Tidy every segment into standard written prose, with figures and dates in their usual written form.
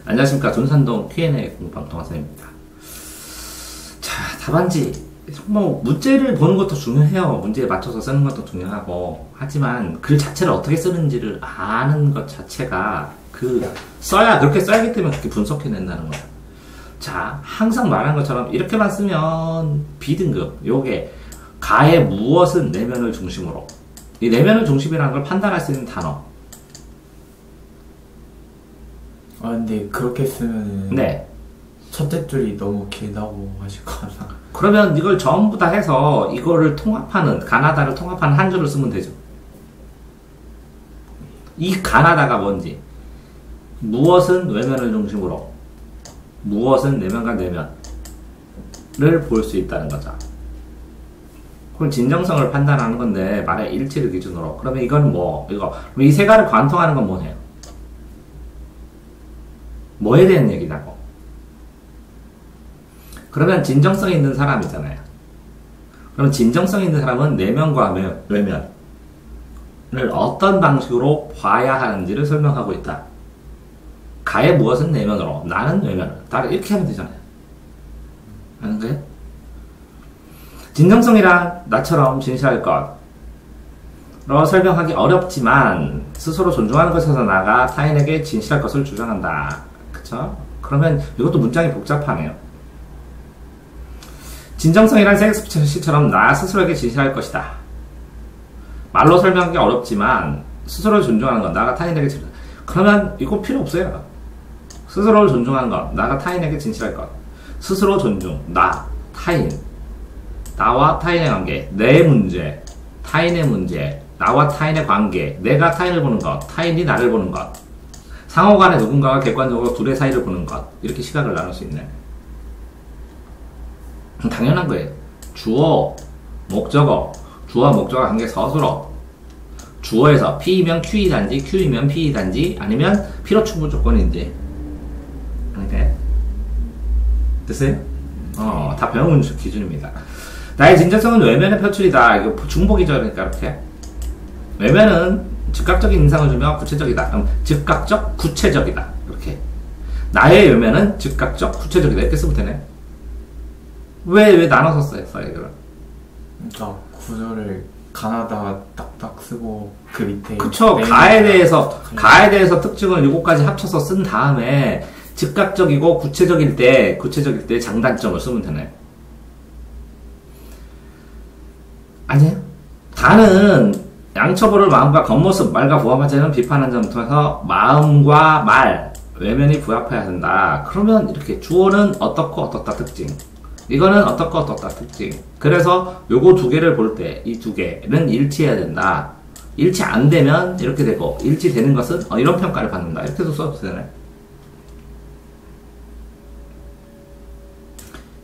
안녕하십니까. 돈산동 Q&A 공부방 동화쌤입니다. 자, 답안지. 뭐, 문제를 보는 것도 중요해요. 문제에 맞춰서 쓰는 것도 중요하고. 하지만 글 자체를 어떻게 쓰는지를 아는 것 자체가 그렇게 써야기 때문에 그렇게 분석해낸다는 거예요. 자, 항상 말한 것처럼 이렇게만 쓰면 B등급. 요게, 가의 무엇은 내면을 중심으로. 이 내면을 중심이라는 걸 판단할 수 있는 단어. 아 근데 그렇게 쓰면 네. 첫째 줄이 너무 길다고 하실 것 같아. 그러면 이걸 전부 다 해서 이거를 통합하는, 가나다를 통합하는 한 줄을 쓰면 되죠. 이 가나다가 뭔지, 무엇은 외면을 중심으로, 무엇은 내면과 내면을 볼 수 있다는 거죠. 그럼 진정성을 판단하는 건데 말의 일치를 기준으로. 그러면 이건 뭐, 이 세 가를 관통하는 건 뭐예요? 뭐에 대한 얘기냐고. 그러면 진정성이 있는 사람이잖아요. 그럼 진정성이 있는 사람은 내면과 외면을 어떤 방식으로 봐야 하는지를 설명하고 있다. 가의 무엇은 내면으로, 나는 외면으로. 다 이렇게 하면 되잖아요. 아는 거예요? 진정성이란 나처럼 진실할 것으로 설명하기 어렵지만 스스로 존중하는 것에서 나아가 타인에게 진실할 것을 주장한다. 그쵸? 그러면 이것도 문장이 복잡하네요. 진정성이란 섹스피처럼 나 스스로에게 진실할 것이다. 말로 설명하기 어렵지만 스스로를 존중하는 것, 나가 타인에게 진실할 것. 그러면 이거 필요 없어요. 스스로를 존중하는 것, 나가 타인에게 진실할 것. 스스로 존중, 나, 타인. 나와 타인의 관계, 내 문제, 타인의 문제, 나와 타인의 관계, 내가 타인을 보는 것, 타인이 나를 보는 것. 상호간에 누군가가 객관적으로 둘의 사이를 보는 것. 이렇게 시각을 나눌 수 있네. 당연한 거예요. 주어, 목적어, 주어와 목적어 관계 서술어. 주어에서 P이면 Q이단지, Q이면 P이단지, 아니면 필요 충분 조건인지. 이렇게 됐어요? 다 배운 기준입니다. 나의 진정성은 외면의 표출이다. 이거 중복이죠. 그러니까 이렇게. 외면은 즉각적인 인상을 주며 구체적이다. 그럼 즉각적, 구체적이다. 이렇게. 나의 외면은 즉각적, 구체적이다. 이렇게 쓰면 되네. 왜 나눠서 써요, 이걸? 그러니까 구조를 가나다 딱딱 쓰고 그 밑에. 그쵸. 가에 대해서 특징을 7가지 합쳐서 쓴 다음에 즉각적이고 구체적일 때 장단점을 쓰면 되네. 아니에요? 다는 양처보를 마음과 겉모습, 말과 부합하지 않는 비판하는 점을 통해서 마음과 말, 외면이 부합해야 된다. 그러면 이렇게 주어는 어떻고 어떻다 특징, 이거는 어떻고 어떻다 특징. 그래서 요거 두 개를 볼 때 이 두 개는 일치해야 된다. 일치 안 되면 이렇게 되고, 일치되는 것은 이런 평가를 받는다. 이렇게도 써도 되네.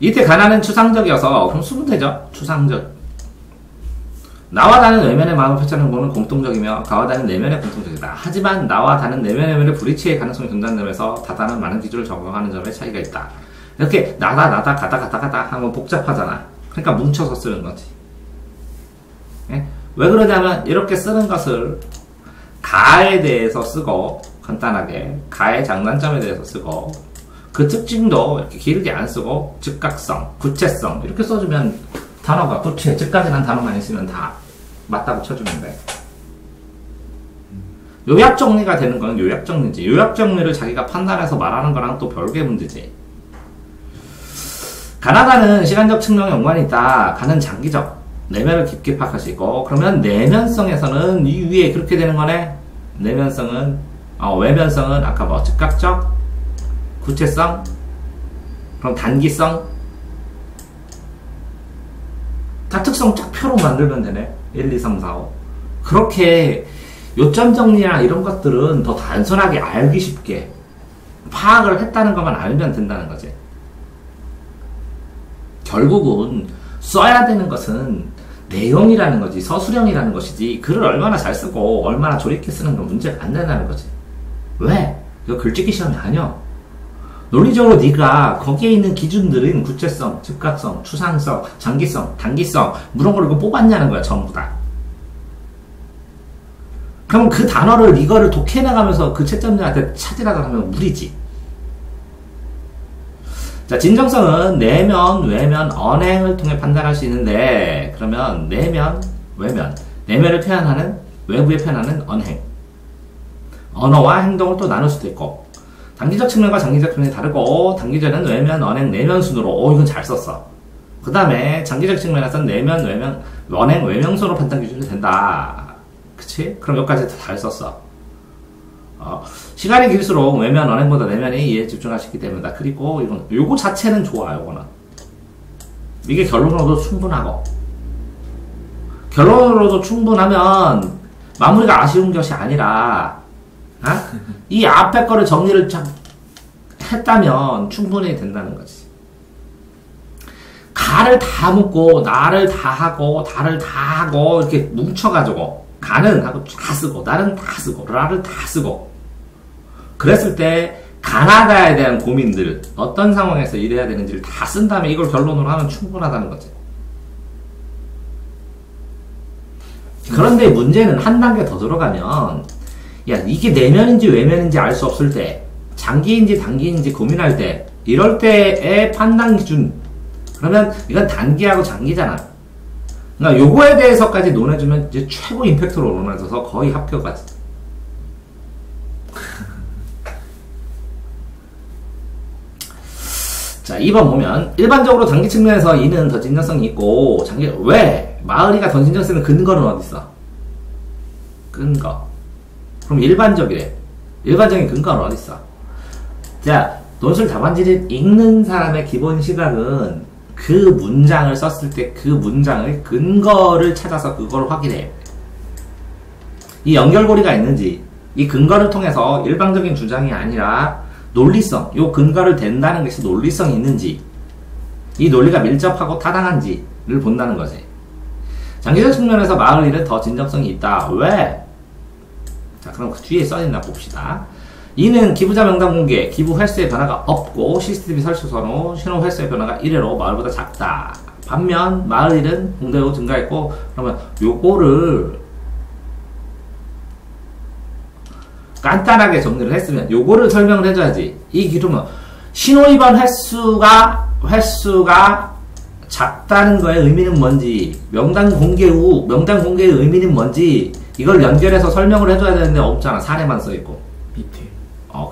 이때 가나는 추상적이어서 그럼 쓰면 되죠. 추상적. 나와 다른 외면의 마음을 표현하는 것은 공통적이며 가와 다른 내면의 공통적이다. 하지만 나와 다른 내면의 외면의 불일치의 가능성이 존재한다면서 다다른 많은 기준을 적용하는 점에 차이가 있다. 이렇게 나다 가다 하면 복잡하잖아. 그러니까 뭉쳐서 쓰는 거지. 예? 왜 그러냐면 이렇게 쓰는 것을 가에 대해서 쓰고, 간단하게 가의 장단점에 대해서 쓰고, 그 특징도 이렇게 길게 안 쓰고 즉각성, 구체성 이렇게 써주면 단어가 구체, 즉각이라는 단어만 있으면 다 맞다고 쳐주면 돼. 요약 정리가 되는 건 요약 정리지. 요약 정리를 자기가 판단해서 말하는 거랑 또 별개의 문제지. 가나다는 시간적 측량에 연관이 있다. 가는 장기적, 내면을 깊게 파악할 수 있고, 그러면 내면성에서는 이 위에 그렇게 되는 거네. 내면성은, 외면성은 아까 뭐 즉각적, 구체성, 그럼 단기성, 다특성 쫙 표로 만들면 되네. 1, 2, 3, 4, 5. 그렇게 요점 정리나 이런 것들은 더 단순하게 알기 쉽게 파악을 했다는 것만 알면 된다는 거지. 결국은 써야 되는 것은 내용이라는 거지, 서술형이라는 것이지, 글을 얼마나 잘 쓰고 얼마나 조리있게 쓰는 건 문제가 안 된다는 거지. 왜? 이거 글짓기 시험이 아니야. 논리적으로 네가 거기에 있는 기준들은 구체성, 즉각성, 추상성, 장기성, 단기성 이런 걸 이거 뽑았냐는 거야, 전부 다. 그럼 그 단어를 이거를 독해나가면서 그 채점자한테 찾으라고 하면 무리지. 자, 진정성은 내면, 외면, 언행을 통해 판단할 수 있는데, 그러면 내면, 외면, 내면을 표현하는, 외부에 표현하는 언행. 언어와 행동을 또 나눌 수도 있고, 단기적 측면과 장기적 측면이 다르고, 단기적은 외면, 언행, 내면 순으로, 이건 잘 썼어. 그 다음에 장기적 측면에서는 내면, 외면, 언행, 외명순으로 판단 기준이 된다. 그치? 그럼 여기까지 다 잘 썼어. 시간이 길수록 외면, 언행보다 내면에 이해에 집중할 수 있기 때문이다. 그리고 이건, 요거 자체는 좋아, 요거는. 이게 결론으로도 충분하고. 결론으로도 충분하면, 마무리가 아쉬운 것이 아니라, 이 앞에 거를 정리를 했다면 충분히 된다는 거지. 가를 다 묻고, 나를 다 하고, 다를 다 하고, 이렇게 뭉쳐가지고, 가는 하고 다 쓰고, 나는 다 쓰고, 라를 다 쓰고. 그랬을 때, 가나다에 대한 고민들, 어떤 상황에서 이래야 되는지를 다 쓴 다음에 이걸 결론으로 하면 충분하다는 거지. 그런데 문제는 한 단계 더 들어가면, 야, 이게 내면인지 외면인지 알 수 없을 때, 장기인지 단기인지 고민할 때, 이럴 때의 판단 기준, 그러면 이건 단기하고 장기잖아. 그러니까 요거에 대해서까지 논해주면 이제 최고 임팩트로 논해줘서 거의 합격까지. 자, 2번 보면 일반적으로 단기 측면에서 이는 더 진정성이 있고 장기 왜? 마을이가 더 진정성의 근거는 어디 있어? 근거. 그럼 일반적이래. 일반적인 근거는 어디 있어? 자, 논술 답안지를 읽는 사람의 기본 시각은 그 문장을 썼을 때 그 문장의 근거를 찾아서 그걸 확인해. 이 연결고리가 있는지, 이 근거를 통해서 일방적인 주장이 아니라 논리성, 요 근거를 댄다는 것이 논리성이 있는지, 이 논리가 밀접하고 타당한지를 본다는 거지. 장기적 측면에서 마을 일은 더 진정성이 있다. 왜? 자, 그럼 그 뒤에 써있나 봅시다. 이는 기부자 명단 공개, 기부 횟수의 변화가 없고 CCTV 설치 선호, 신호 횟수의 변화가 1회로 마을보다 작다. 반면 마을 일은 공개 후 증가했고, 그러면 요거를 간단하게 정리를 했으면 요거를 설명을 해줘야지. 이 기준은 신호 위반 횟수가 작다는 거의 의미는 뭔지, 명단 공개의 의미는 뭔지, 이걸 연결해서 설명을 해줘야 되는데 없잖아. 사례만 써있고. 밑에.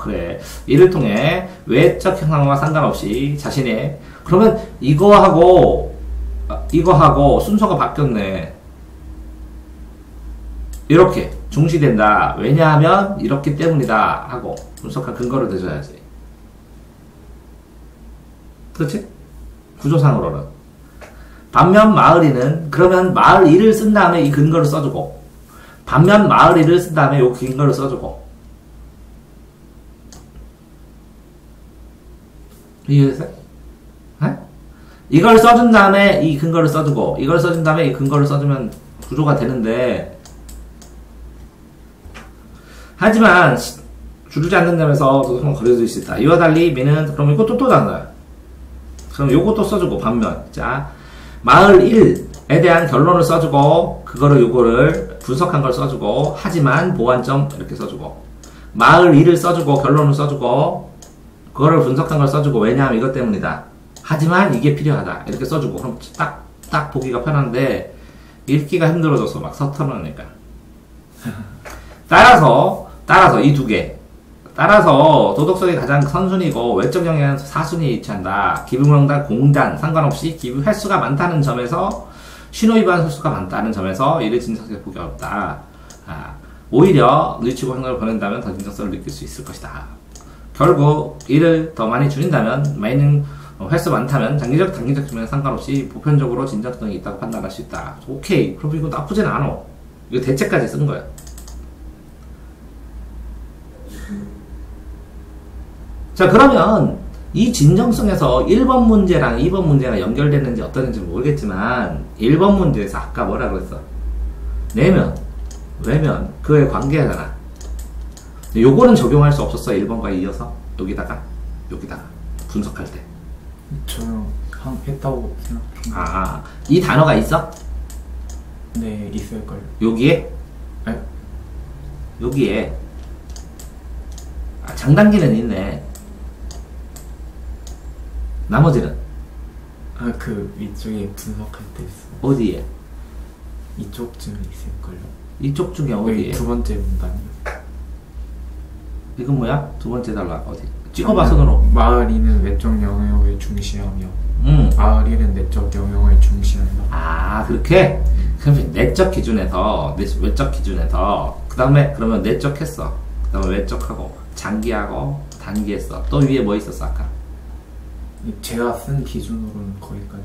그래. 이를 통해 외적 상황과 상관없이 자신의, 그러면 이거하고 순서가 바뀌었네. 이렇게 중시된다. 왜냐하면 이렇기 때문이다. 하고 분석한 근거를 대줘야지. 그렇지? 구조상으로는. 반면 마을이는, 그러면 마을 일을 쓴 다음에 이 근거를 써주고, 반면 마을 일을 쓴 다음에 요 근거를 써주고. 이해됐어요? 이걸 써준 다음에 이 근거를 써주고, 이걸 써준 다음에 이 근거를 써주면 구조가 되는데, 하지만 주르지 않는 점에서 도덕성은 거리둘 수 있다. 이와 달리 미는, 그럼 이것도 또 달라요. 그럼 요것도 써주고, 반면 자, 마을 1에 대한 결론을 써주고, 요거를 분석한 걸 써주고, 하지만 보완점 이렇게 써주고, 마을 2를 써주고 결론을 써주고, 그거를 분석한 걸 써주고, 왜냐하면 이것 때문이다. 하지만 이게 필요하다. 이렇게 써주고, 그럼 딱 보기가 편한데, 읽기가 힘들어져서 막 서투르니까. 따라서 이 두 개. 따라서 도덕성이 가장 선순위고, 외적 영향은 사순위에 위치한다. 기부명단, 공단, 상관없이 기부 횟수가 많다는 점에서, 신호위반 횟수가 많다는 점에서, 이를 진정성에 보기 어렵다. 오히려 늦추고 행동을 보낸다면 더 진정성을 느낄 수 있을 것이다. 결국 이를 더 많이 줄인다면, 많이 횟수 많다면 단기적 측면에 상관없이 보편적으로 진정성이 있다고 판단할 수 있다. 오케이. 그럼 이거 나쁘진 않아. 이거 대체까지 쓴 거야. 자, 그러면 이 진정성에서 1번 문제랑 2번 문제가 연결됐는지 어떠는지 모르겠지만, 1번 문제에서 아까 뭐라 그랬어? 내면, 외면, 그거에 관계하잖아. 요거는 적용할 수 없었어. 1번과 이어서 여기다가 분석할 때. 저는 했다고 생각합니다. 이 단어가 있어? 네, 있을걸요. 여기에? 네? 여기에 장단기는 있네. 나머지는 아, 그 위쪽에 분석할 때 있어. 어디에? 이쪽쯤에 있을걸요. 이쪽 중에 어디에? 두 번째 문단이요. 이건 뭐야? 두 번째 단락 어디? 찍어봐 손으로. 마을이는 외적 영역을 중시하며 응. 마을이는 내적 영역을 중시한다. 아 그렇게? 그럼 내적 기준에서 외적 기준에서 그 다음에 그러면 내적 했어. 그 다음에 외적하고 장기하고 단기 했어. 또 위에 뭐 있었어 아까? 제가 쓴 기준으로는 거기까지.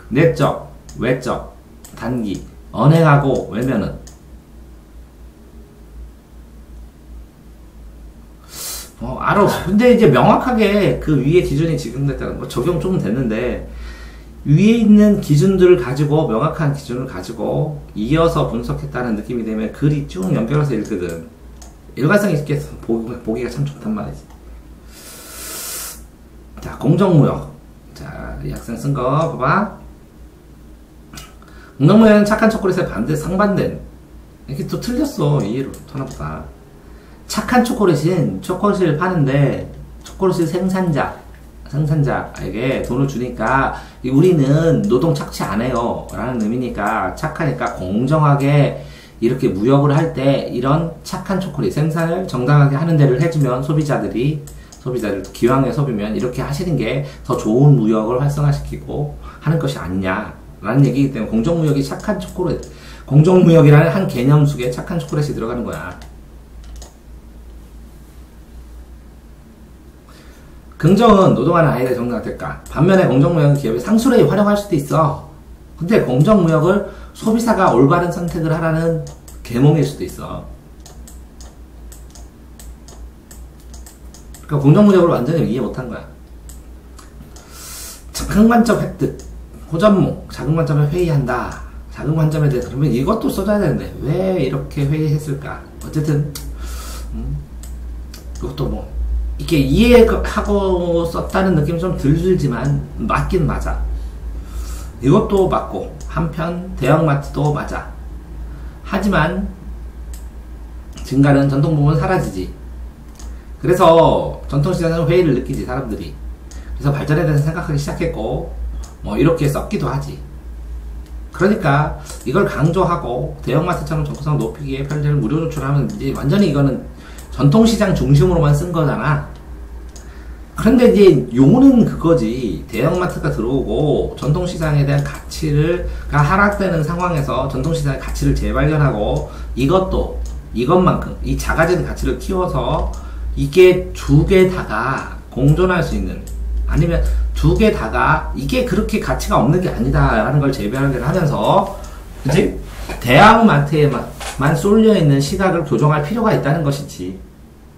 내적, 외적, 단기, 언행하고 외면은 알아. 근데 이제 명확하게 그 위에 기준이 지급됐다는 거 적용 좀 됐는데 위에 있는 기준들을 가지고 명확한 기준을 가지고 이어서 분석했다는 느낌이 되면 글이 쭉 연결해서 읽거든. 일관성 있게 보기가 참 좋단 말이지. 자, 공정무역. 자, 이 학생 쓴 거 봐봐. 공정무역은 착한 초콜릿의 반대, 상반된. 이렇게 또 틀렸어. 이해로 하나보다. 착한 초콜릿은 초콜릿을 파는데 초콜릿 생산자에게 돈을 주니까 우리는 노동 착취 안 해요 라는 의미니까 착하니까 공정하게 이렇게 무역을 할 때 이런 착한 초콜릿 생산을 정당하게 하는 데를 해주면 소비자들 기왕의 소비면 이렇게 하시는 게 더 좋은 무역을 활성화시키고 하는 것이 아니냐 라는 얘기이기 때문에 공정무역이 착한 초콜릿, 공정무역이라는 한 개념 속에 착한 초콜릿이 들어가는 거야. 긍정은 노동하는 아이들의 정당한 대가. 반면에 공정무역은 기업의 상술에 활용할 수도 있어. 근데 공정무역을 소비자가 올바른 선택을 하라는 계몽일 수도 있어. 그러니까 공정무역을 완전히 이해 못한 거야. 자금관점 획득. 호전목. 자금관점에 회의한다. 자금관점에 대해서 그러면 이것도 써줘야 되는데 왜 이렇게 회의했을까? 어쨌든 이것도 뭐 이렇게 이해하고 썼다는 느낌이 좀 들지만 맞긴 맞아. 이것도 맞고 한편 대형마트도 맞아. 하지만 증가는 전통부문은 사라지지. 그래서 전통시장은 회의를 느끼지 사람들이. 그래서 발전에 대해서 생각하기 시작했고 뭐 이렇게 썼기도 하지. 그러니까 이걸 강조하고 대형마트처럼 접근성을 높이기에 편의점을 무료 조출하면 이제 완전히 이거는 전통시장 중심으로만 쓴 거잖아. 그런데 이제 요는 그거지. 대형마트가 들어오고 전통시장에 대한 가치가 하락되는 상황에서 전통시장의 가치를 재발견하고 이것만큼 이 작아지는 가치를 키워서 이게 두 개 다가 공존할 수 있는, 아니면 두 개 다가 이게 그렇게 가치가 없는 게 아니다 라는 걸 재발견을 하면서, 그치? 대형마트에만 쏠려 있는 시각을 교정할 필요가 있다는 것이지.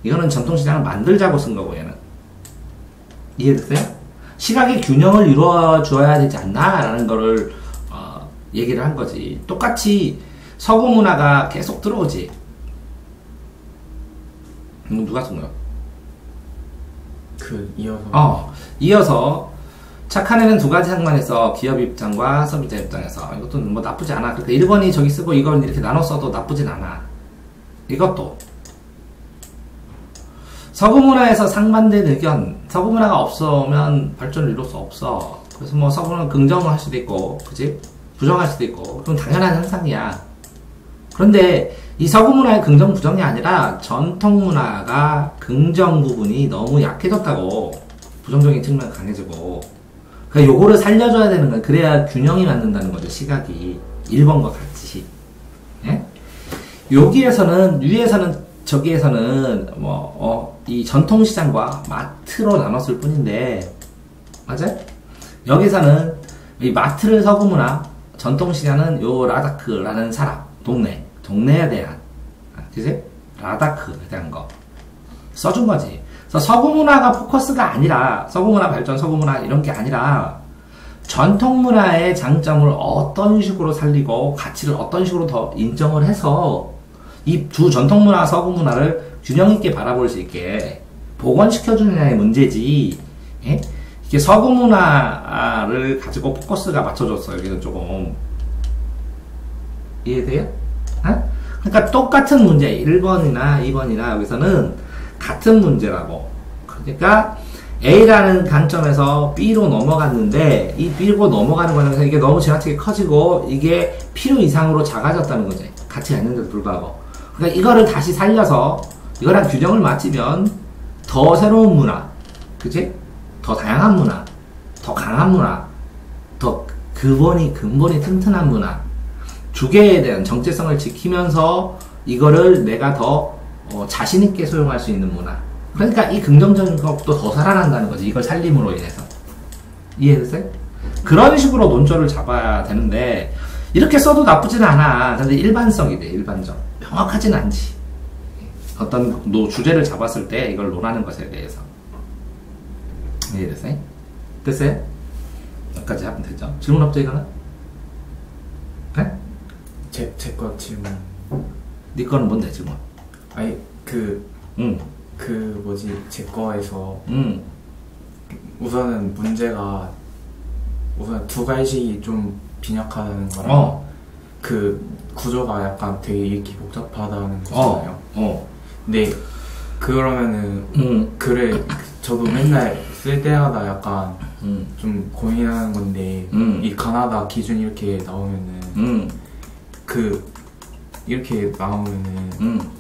이거는 전통시장을 만들자고 쓴 거고, 얘는. 이해됐어요? 시각의 균형을 이루어줘야 되지 않나? 라는 거를, 얘기를 한 거지. 똑같이 서구 문화가 계속 들어오지. 누가 쓴 거야? 이어서. 착한 애는 두 가지 상관에서 기업 입장과 소비자 입장에서. 이것도 뭐 나쁘지 않아. 그러니까 1번이 저기 쓰고 이걸 이렇게 나눠 써도 나쁘진 않아. 이것도. 서구 문화에서 상반된 의견. 서구 문화가 없으면 발전을 이룰 수 없어. 그래서 뭐 서구는 긍정을 할 수도 있고, 그치? 부정할 수도 있고. 그건 당연한 현상이야. 그런데 이 서구 문화의 긍정, 부정이 아니라 전통 문화가 긍정 부분이 너무 약해졌다고. 부정적인 측면이 강해지고. 그러니까 요거를 살려줘야 되는 거야. 그래야 균형이 맞는다는 거죠, 시각이. 1번과 같이. 예? 여기에서는, 위에서는, 저기에서는, 이 전통시장과 마트로 나눴을 뿐인데, 맞아요? 여기서는 이 마트를 서구 문화, 전통시장은 요 라다크라는 사람, 동네에 대한, 그치? 라다크에 대한 거. 써준 거지. 그래서 서구 문화가 포커스가 아니라, 서구 문화 발전, 서구 문화 이런 게 아니라, 전통 문화의 장점을 어떤 식으로 살리고, 가치를 어떤 식으로 더 인정을 해서, 이 두 전통 문화, 서구 문화를 균형 있게 바라볼 수 있게 복원시켜주느냐의 문제지, 예? 이게 서구 문화를 가지고 포커스가 맞춰졌어요. 여기는 조금. 이해돼요? 그러니까 똑같은 문제, 1번이나 2번이나 여기서는 같은 문제라고. 그러니까 A라는 관점에서 B로 넘어갔는데 이 B로 넘어가는 과정에서 이게 너무 지나치게 커지고 이게 필요 이상으로 작아졌다는 거지. 가치가 있는데도 불구하고. 그러니까 이거를 다시 살려서 이거랑 균형을 맞추면 더 새로운 문화, 그치? 더 다양한 문화, 더 강한 문화, 더 근본이 튼튼한 문화, 주계에 대한 정체성을 지키면서 이거를 내가 더 자신있게 소용할 수 있는 문화. 그러니까 이 긍정적인 것도 더 살아난다는 거지. 이걸 살림으로 인해서. 이해됐어요? 그런 식으로 논조를 잡아야 되는데 이렇게 써도 나쁘지는 않아. 근데 일반성이 돼. 일반적. 명확하지는 않지. 어떤 주제를 잡았을 때 이걸 논하는 것에 대해서. 이해됐어요? 됐어요? 여기까지 하면 되죠. 질문 없죠 이거는? 네? 제 거 질문. 네 거는 뭔데 질문? 아니 응. 제 거에서 우선은 문제가 우선 두 가지 좀 빈약하다는 거랑 그 구조가 약간 되게 읽기 복잡하다는 거잖아요. 근데 그러면은 글을 저도 맨날 쓸 때마다 약간 좀 고민하는 건데 이 가나다 기준 이렇게 나오면은 이렇게 나오면은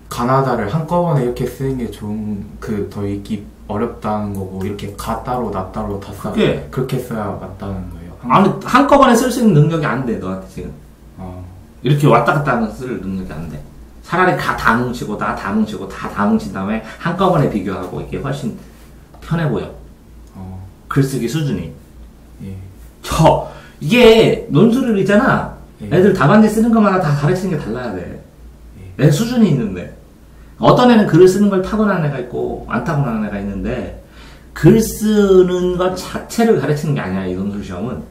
가나다를 한꺼번에 이렇게 쓰는 게 좋은 더 읽기 어렵다는 거고 이렇게 가 따로 나 따로 다 써 그렇게 써야 맞다는 거예요. 아니 한꺼번에 쓸 수 있는 능력이 안 돼 너한테 지금. 이렇게 왔다 갔다 하면서 쓸 능력이 안 돼. 차라리 다 뭉치고 다 뭉치고 다 뭉친 다음에 한꺼번에 비교하고 이게 훨씬 편해 보여. 글쓰기 수준이. 예. 이게 논술을 있잖아. 예. 애들 답안지 쓰는 것마다 다 가르치는 게 달라야 돼. 내 수준이 있는데. 어떤 애는 글을 쓰는 걸 타고난 애가 있고 안 타고난 애가 있는데 글 쓰는 것 자체를 가르치는 게 아니야 이 논술 시험은.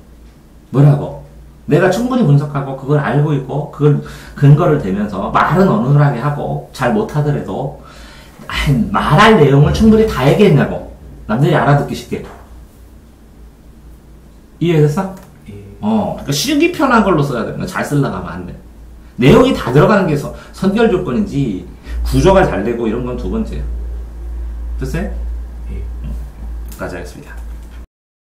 뭐라고? 내가 충분히 분석하고 그걸 알고 있고 그걸 근거를 대면서 말은 어눌하게 하고 잘 못하더라도 말할 내용을 충분히 다 얘기했냐고. 남들이 알아듣기 쉽게. 이해됐어? 예. 그러니까 쓰기 편한 걸로 써야 돼. 잘 쓰려고 하면 안 돼. 내용이 다 들어가는 게 선결 조건이지 구조가 잘 되고 이런 건 두 번째야. 됐어요? 예. 여기까지 하겠습니다.